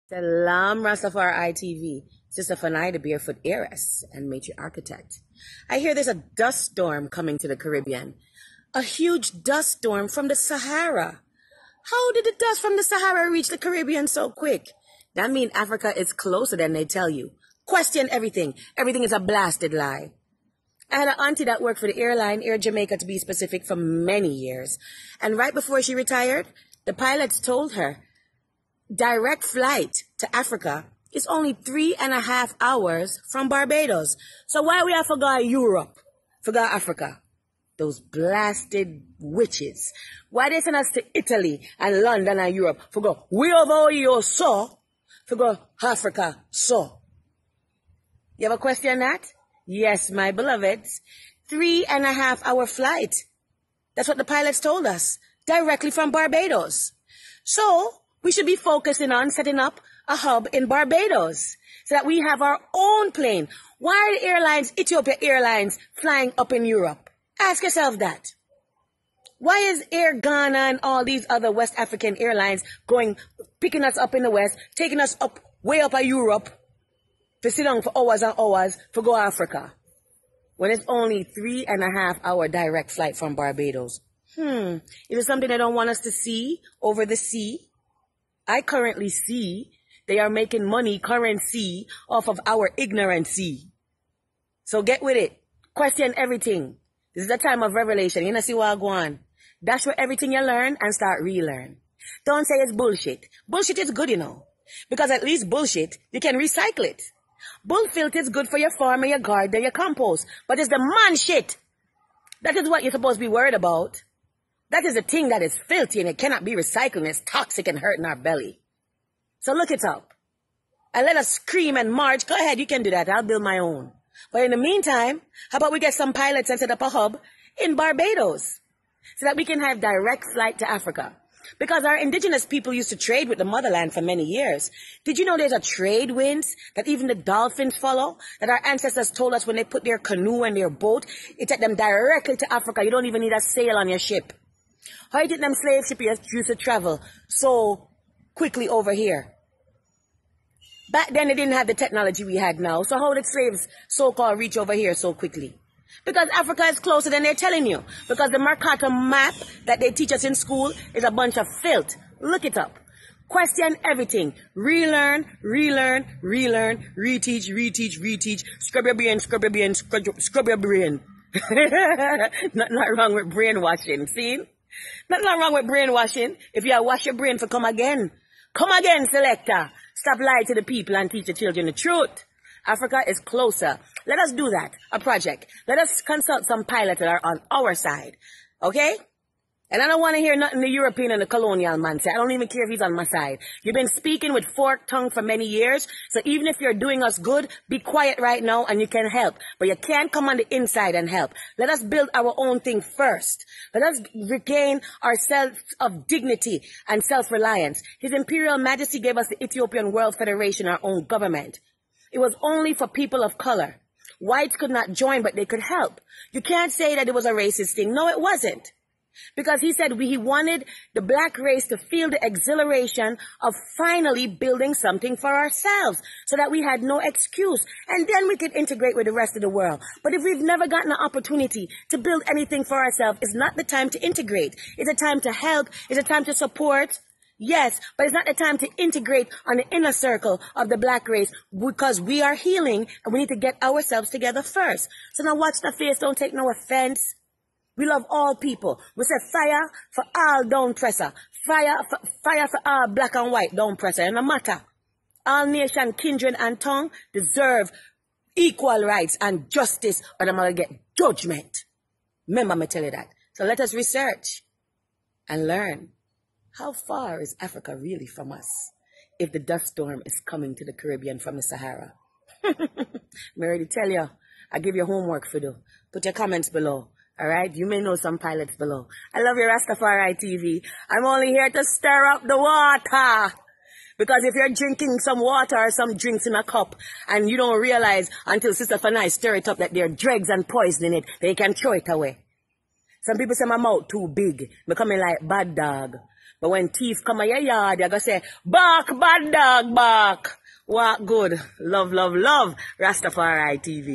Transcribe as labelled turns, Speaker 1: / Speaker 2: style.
Speaker 1: Salam Rastafari TV. Sister Fanai, the barefoot heiress and matri architect. I hear there's a dust storm coming to the Caribbean. A huge dust storm from the Sahara. How did the dust from the Sahara reach the Caribbean so quick? That means Africa is closer than they tell you. Question everything. Everything is a blasted lie. I had an auntie that worked for the airline, Air Jamaica to be specific, for many years. And right before she retired, the pilots told her, direct flight to Africa is only 3.5 hours from Barbados. So why we have to go to Europe, forgot Africa? Those blasted witches. Why they send us to Italy and London and Europe? For go, we over here so, for go Africa so. You have a question on that? Yes, my beloveds. 3.5 hour flight. That's what the pilots told us. Directly from Barbados. So, we should be focusing on setting up a hub in Barbados so that we have our own plane. Why are the airlines, Ethiopia Airlines, flying up in Europe? Ask yourself that. Why is Air Ghana and all these other West African airlines picking us up in the West, taking us up, way up in Europe, to sit down for hours and hours to go to Africa, when it's only 3.5 hour direct flight from Barbados? Is it something they don't want us to see over the sea? I currently see they are making money, currency, off of our ignorancy. So get with it. Question everything. This is the time of revelation. You know, see what I go on. Dash where everything you learn and start relearn. Don't say it's bullshit. Bullshit is good, you know. Because at least bullshit, you can recycle it. Bull filth is good for your farm and your garden and your compost. But it's the man shit. That is what you're supposed to be worried about. That is a thing that is filthy and it cannot be recycled and it's toxic and hurting our belly. So look it up. And let us scream and march. Go ahead, you can do that. I'll build my own. But in the meantime, how about we get some pilots and set up a hub in Barbados so that we can have direct flight to Africa? Because our indigenous people used to trade with the motherland for many years. Did you know there's a trade winds that even the dolphins follow? That our ancestors told us when they put their canoe and their boat, it took them directly to Africa. You don't even need a sail on your ship. How did them slave ships used to travel so quickly over here? Back then, they didn't have the technology we had now. So how did slaves so-called reach over here so quickly? Because Africa is closer than they're telling you. Because the Mercator map that they teach us in school is a bunch of filth. Look it up. Question everything. Relearn, relearn, relearn, reteach, reteach, reteach. Scrub your brain, scrub your brain, scrub your brain. Nothing wrong with brainwashing, see? Nothing wrong with brainwashing. If you wash your brain for come again. Come again, selector. Stop lying to the people and teach the children the truth. Africa is closer. Let us do that, a project. Let us consult some pilots that are on our side. Okay? And I don't want to hear nothing the European and the colonial man say. I don't even care if he's on my side. You've been speaking with forked tongue for many years. So even if you're doing us good, be quiet right now and you can help. But you can't come on the inside and help. Let us build our own thing first. Let us regain our sense of dignity and self-reliance. His Imperial Majesty gave us the Ethiopian World Federation, our own government. It was only for people of color. Whites could not join, but they could help. You can't say that it was a racist thing. No, it wasn't. Because he said he wanted the black race to feel the exhilaration of finally building something for ourselves so that we had no excuse. And then we could integrate with the rest of the world. But if we've never gotten an opportunity to build anything for ourselves, it's not the time to integrate. It's a time to help. It's a time to support. Yes, but it's not the time to integrate on the inner circle of the black race because we are healing and we need to get ourselves together first. So now watch the face. Don't take no offense. We love all people. We say fire for all down presser. Fire for all black and white down presser. And no matter. All nation, kindred and tongue deserve equal rights and justice or they're going to get judgment. Remember me tell you that. So let us research and learn. How far is Africa really from us if the dust storm is coming to the Caribbean from the Sahara? I'm ready to tell you. I give you homework for do. Put your comments below. All right, you may know some pilots below. I love your Rastafari TV. I'm only here to stir up the water. Because if you're drinking some water or some drinks in a cup and you don't realize until Sister Fanai stir it up that there are dregs and poison in it, then you can throw it away. Some people say my mouth too big, becoming like bad dog. But when thief come at your yard, you go say, bark, bad dog, bark. What good? Love, love, love. Rastafari TV.